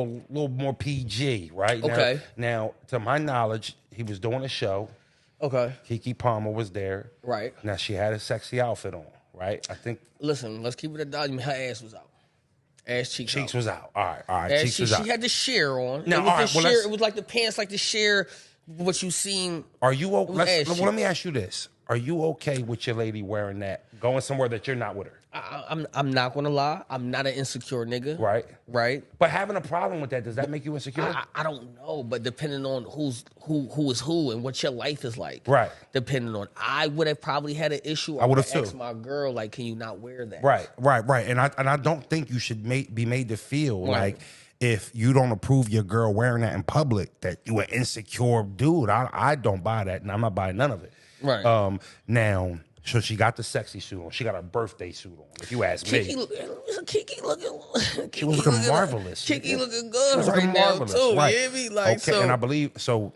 little more PG, right? Okay. Now, to my knowledge, he was doing a show. Okay. Kiki Palmer was there. Right. Now she had a sexy outfit on, right? I think Listen, let's keep it a dot. Her ass was out. Ass cheeks Cheeks out. was out. All right. Ass Cheeks was out. She had the sheer on. Now, It was all right, the well, sheer. let's- It was like the pants, like the sheer. What you seen? Are you was okay? ass Well, let me ask you this: are you okay with your lady wearing that, going somewhere that you're not with her? I'm not gonna lie. I'm not an insecure nigga. Right. Right. But having a problem with that, does that make you insecure? I don't know, but depending on who is who and what your life is like, Right. Depending on, I would have probably had an issue. I would have asked too. my girl, like, can you not wear that? Right. And I don't think you should be made to feel Right. like if you don't approve your girl wearing that in public that you an insecure dude. I don't buy that, and I'm not buying none of it. Right. Now, so she got the sexy suit on. She got her birthday suit on. If you ask Kiki me, Kiki looking. she was looking marvelous. Kiki looking good She was right looking now marvelous, too. right. You hear me? Like, okay, so, and I believe so.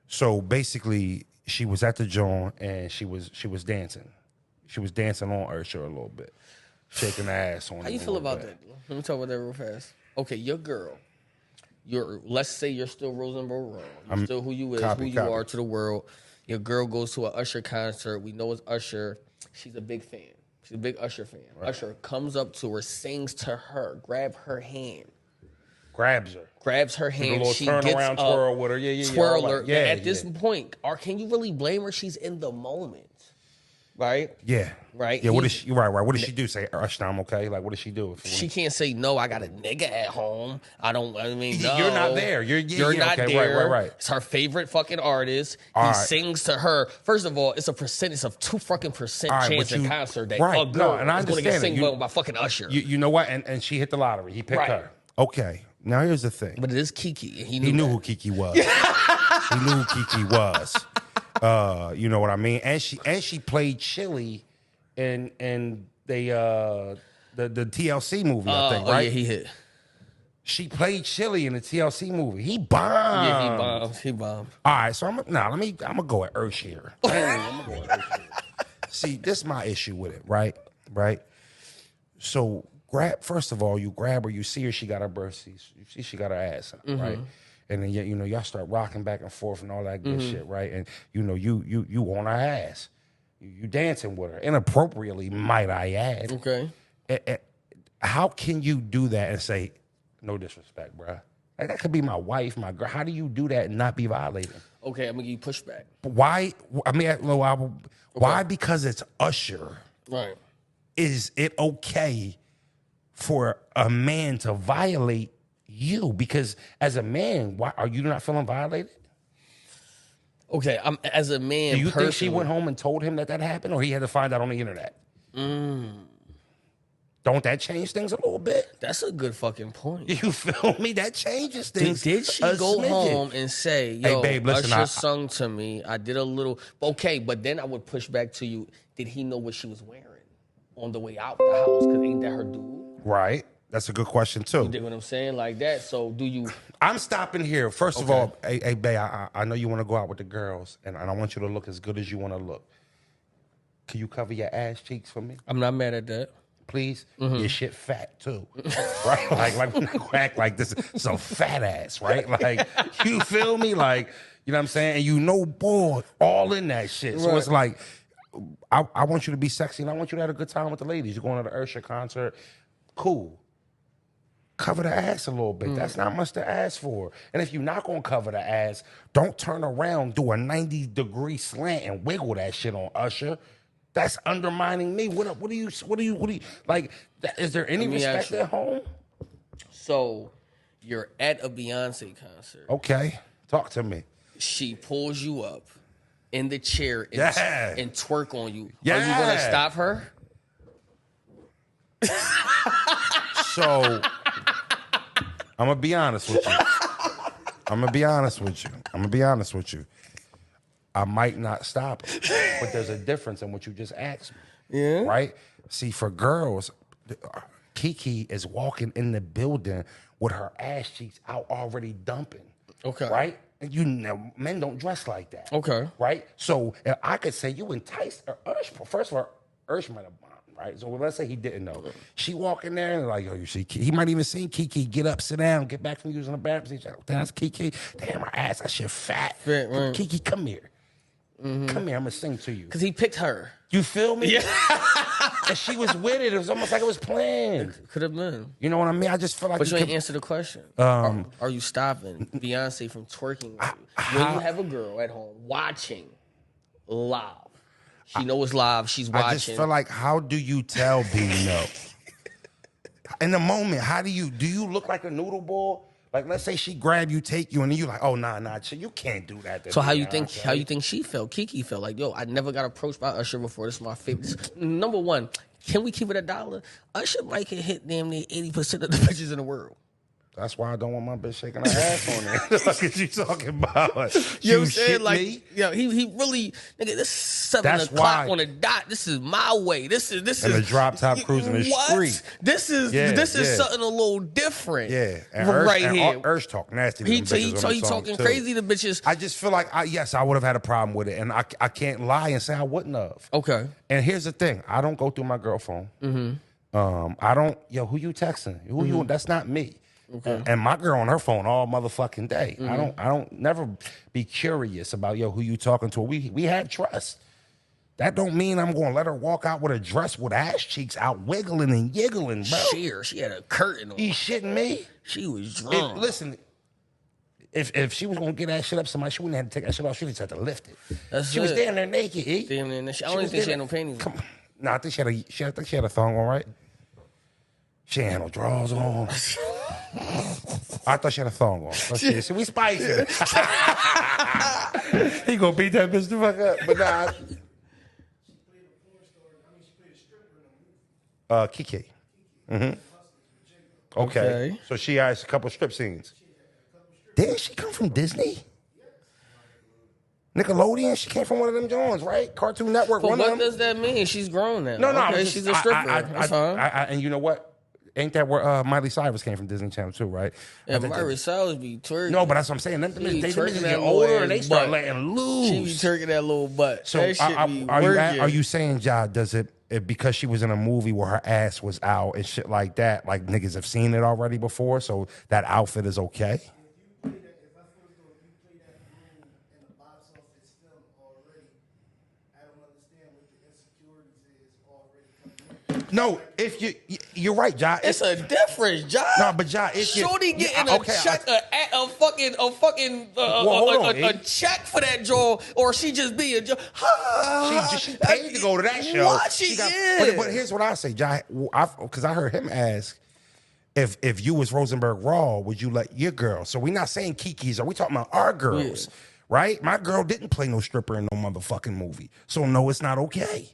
So basically, she was at the joint and she was dancing. She was dancing on Usher a little bit, shaking her ass on. How you feel about that? Let me talk about that real fast. Okay, your girl. Let's say you're still Rosenberg. You're still who you is, who you are to the world. Your girl goes to an Usher concert. We know it's Usher. She's a big fan. She's a big Usher fan. Right. Usher comes up to her, sings to her, grab her hand. Grabs her hand. A little she turn gets around up, twirl with her. Yeah. Twirl her. Yeah, at this point, or can you really blame her? She's in the moment. Right? Yeah. Right? Yeah, what does she What does she do? Say, Usher, I'm okay? Like, what does she do? She can't say, no, I got a nigga at home. No. You're not there. You're not okay, there. Right. It's her favorite fucking artist. He sings to her. First of all, it's a percentage of 2% chance in concert that a girl is going to get sing by fucking Usher. You know what? And she hit the lottery. He picked her. Okay. Now here's the thing. But it is Kiki. He knew who Kiki was. He knew who Kiki was. You know what I mean? And she played Chili in the TLC movie, I think, right? Yeah, he hit. She played Chili in the TLC movie. He bombed. Yeah, he bombed. All right, so I'm gonna go at Ursh here. I'm gonna go at Ursh here. See, this is my issue with it, right? Right. So first of all, you grab her, you see her, she got her birthday, you see she got her ass out, right? And then y'all start rocking back and forth and all that good shit, right? And you on her ass. You dancing with her. Inappropriately, might I add. Okay. How can you do that and say, no disrespect, bruh? Like, that could be my wife, my girl. How do you do that and not be violating? Okay, I'm gonna give you pushback. Why? I mean, why? Because it's Usher. Right. Is it okay for a man to violate you? Because as a man, why are you not feeling violated? Okay, as a man. Do you think she went home and told him that happened, or he had to find out on the internet? Don't that change things a little bit? That's a good fucking point. You feel me? That changes things. Did she go home and say, yo, hey, babe, listen, Usher sung to me. I did a little. Okay, but then I would push back to you. Did he know what she was wearing on the way out the house? Because ain't that her dude? Right. That's a good question, too. You dig what I'm saying? Like that. So do you... I'm stopping here. First of all, hey, babe, I know you want to go out with the girls, and I want you to look as good as you want to look. Can you cover your ass cheeks for me? I'm not mad at that. Please? Your shit fat, too. Right? Like when I crack like this, it's a fat ass, right? Like, you feel me? Like, you know what I'm saying? And you know, boy, all in that shit. So it's like, I want you to be sexy, and I want you to have a good time with the ladies. You're going to the Usher concert. Cool. Cover the ass a little bit. That's not much to ask for. And if you're not gonna cover the ass, don't turn around, do a 90-degree slant and wiggle that shit on Usher. That's undermining me. What do you like? Is there any respect at home? So you're at a Beyonce concert. Okay, talk to me. She pulls you up in the chair and twerk on you. Yeah. Are you gonna stop her? So I'm gonna be honest with you. I might not stop it, but there's a difference in what you just asked me. Yeah. Right? See, for girls, Kiki is walking in the building with her ass cheeks out already dumping. Okay. Right? And you know, men don't dress like that. Okay. Right? So I could say you enticed her. First of all, Ursh might have bombed. right? So let's say he didn't know. She walk in there and like, oh, you see, he might even see Kiki get up, sit down, get back from using the bathroom. He's like, damn, that's Kiki. Damn, my ass, that shit fat. Right. Kiki, come here. Come here, I'm gonna sing to you. Because he picked her. You feel me? Yeah. And she was with it. It was almost like it was planned. Could have been. You know what I mean? I just feel like. But you ain't answer the question. Are you stopping Beyonce from twerking when you have a girl at home watching live? She knows it's live. She's watching. I just feel like, how do you tell B no? In the moment, how do you look like a noodle ball? Like, let's say she grab you, take you, and then you like, oh nah, you can't do that. So how you think she felt? Kiki felt like, yo, I never got approached by Usher before. This is my favorite. Number one, can we keep it $1? Usher might can hit damn near 80% of the bitches in the world. That's why I don't want my bitch shaking her ass on it. What are you talking about? You know what I'm saying? Like, yo, he really, nigga, this is 7 o'clock on the dot. This is my way. This is and the drop top cruising the street. This is something a little different. Yeah, and here. Ursh talk nasty. He talking crazy to bitches. I just feel like I would have had a problem with it, and I can't lie and say I wouldn't have. Okay. And here's the thing: I don't go through my girl phone. I don't. Yo, who you texting? Who you? That's not me. Okay. And my girl on her phone all motherfucking day. I don't never be curious about who you talking to. We have trust. That don't mean I'm gonna let her walk out with a dress with ass cheeks out wiggling and yiggling, bro. She had a curtain on. You shitting me? She was drunk. Listen, if she was gonna get that shit up somebody, she wouldn't have to take that shit off. She just had to lift it. She was damn near naked. Damn near naked. I don't even think she had no panties on. Nah, I think she had a thong on, right? She ain't had no drawers on. I thought she had a thong on. See, we spicy. He gonna beat that bitch the fuck up. But nah. Kiki. Okay. So she has a couple strip scenes. Didn't she come from Disney? Nickelodeon? She came from one of them Jones, right? Cartoon Network. But what does that mean? She's grown now. No. Okay, she's a stripper. That's fine. And you know what? Ain't that where Miley Cyrus came from Disney Channel too, right? Yeah, Miley Cyrus be twerking. No, but that's what I'm saying. They get older and they start letting loose. She be twerking that little butt. So that shit be working. Are you saying, Ja, does it because she was in a movie where her ass was out and shit like that, like niggas have seen it already before, so that outfit is okay? No, if you're right, Ja. It's a difference, Ja. No, but Ja, if Shorty getting a check, a check for that draw, or she just be a she paid to go to that show. What she is? But here's what I say, Ja, because I heard him ask if you was Rosenberg Raw, would you let your girl? So we're not saying Kiki's, are we talking about our girls? Yeah. Right? My girl didn't play no stripper in no motherfucking movie, so no, it's not okay.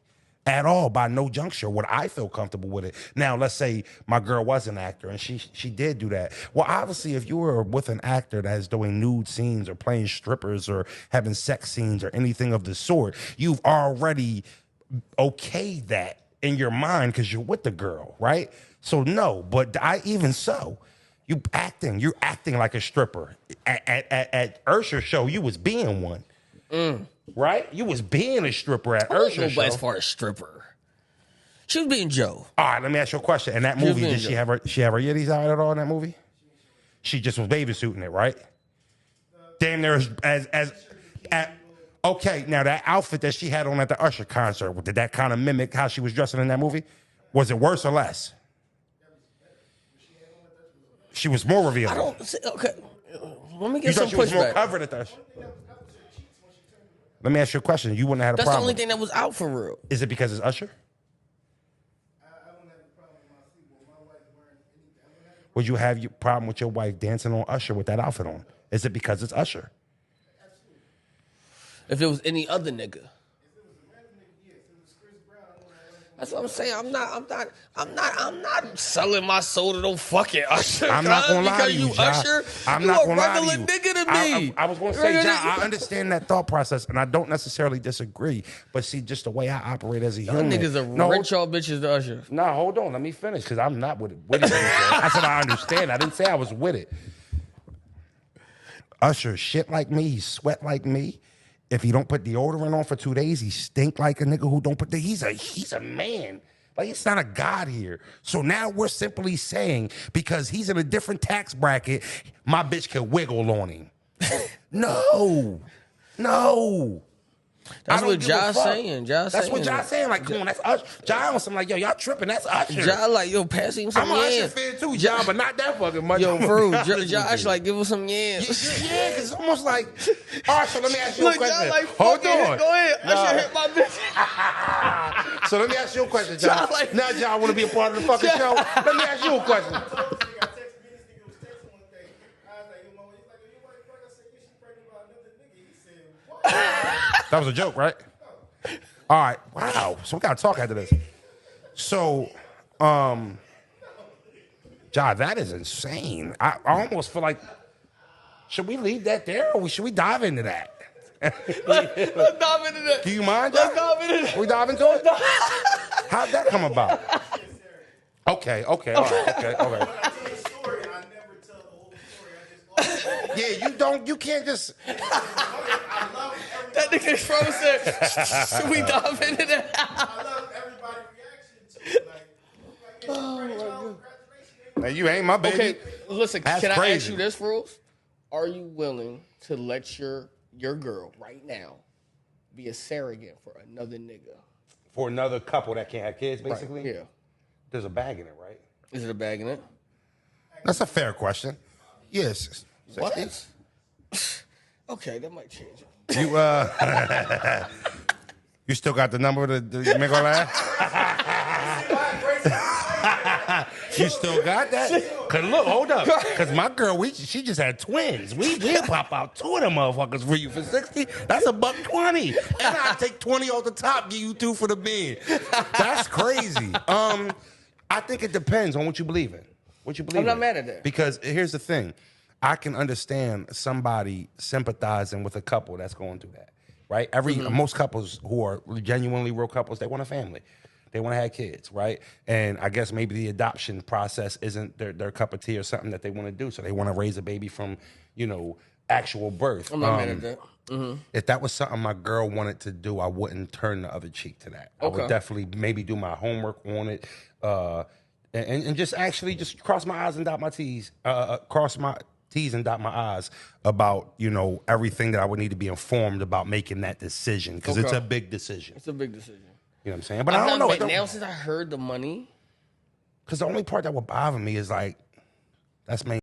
At all, by no juncture would I feel comfortable with it. Now, let's say my girl was an actor and she did do that. Well, obviously, if you were with an actor that is doing nude scenes or playing strippers or having sex scenes or anything of the sort, you've already okayed that in your mind because you're with the girl, right? So no, but you're acting like a stripper. At Ursher's show, you was being one. Right? You was being a stripper at Ursher's show. As far as stripper, she was being Joe. All right, let me ask you a question. In that movie, did she have her yitties out at all in that movie? She just was bathing suiting it, right? Damn near okay. Now that outfit that she had on at the Usher concert, did that kind of mimic how she was dressing in that movie? Was it worse or less? She was more revealing. Okay. Let me get some pushback. She was more covered at the Usher. Let me ask you a question. You wouldn't have had a problem. That's the only thing that was out for real. Is it because it's Usher? I don't have a problem with my sleep. My wife wearing anything. Would you have a problem with your wife dancing on Usher with that outfit on? Is it because it's Usher? Absolutely. If it was any other nigga. That's what I'm saying. I'm not selling my soul to no fucking Usher. I'm not gonna lie to you, because you Usher. I'm not gonna lie to you. You a regular nigga to me. I was gonna say, Ja, I understand that thought process, and I don't necessarily disagree. But see, just the way I operate as a human. Niggas are rich y'all bitches to Usher. No, hold on. Let me finish, because I'm not with it. I said I understand. I didn't say I was with it. Usher shit like me. He sweat like me. If he don't put deodorant on for 2 days, he stink like a nigga who don't put he's a man. Like, it's not a God here. So now we're simply saying because he's in a different tax bracket, my bitch can wiggle on him. No. That's what Josh saying. That's what Josh saying. Like, come on, that's Usher. Josh on something like, yo, y'all tripping. That's Usher. Josh like, yo, pass him some yams. I'm an Usher fan too, Josh, but not that fucking much. Yo, bro, Josh like, give him some yams. Yeah, because it's almost like, all right, so let me ask you a question. Like, hold on. Go ahead. Usher hit my bitch. So let me ask you a question, Josh. Like, now, Josh, want to be a part of the fucking show? Let me ask you a question. That was a joke, right? All right. Wow. So we got to talk after this. So, John, that is insane. I almost feel like, should we leave that there or should we dive into that? Let's dive into that. Do you mind, John? Let's dive into that. We dive into it? How'd that come about? Okay. All right. Yeah, you can't just. That nigga Trump said, should we dive into that? I love everybody's reaction to it. Like, Man, you ain't my baby. Okay, listen, That's can I crazy. ask you this, Rules? Are you willing to let your girl right now be a surrogate for another nigga? For another couple that can't have kids, basically? Right, yeah. There's a bag in it, right? Is it a bag in it? That's a fair question. Yes. What? Okay, that might change it. You you still got the number to make her laugh? You still got that? Cause look, hold up. Cause my girl, she just had twins. We'll pop out 2 of them motherfuckers for you for 60. That's $120. And I take 20 off the top, give you 2 for the bed. That's crazy. I think it depends on what you believe in. I'm not mad at that. Because here's the thing. I can understand somebody sympathizing with a couple that's going through that, right? Most couples who are genuinely real couples, they want a family. They want to have kids, right? And I guess maybe the adoption process isn't their cup of tea or something that they want to do. So they want to raise a baby from, actual birth. I'm not mad at that. If that was something my girl wanted to do, I wouldn't turn the other cheek to that. Okay. I would definitely maybe do my homework on it and just actually just cross my I's and dot my T's. Cross my T's and dot my I's about, everything that I would need to be informed about making that decision. Because it's a big decision. It's a big decision. You know what I'm saying? But I don't know. But now since I heard the money. Because the only part that would bother me is like, that's main.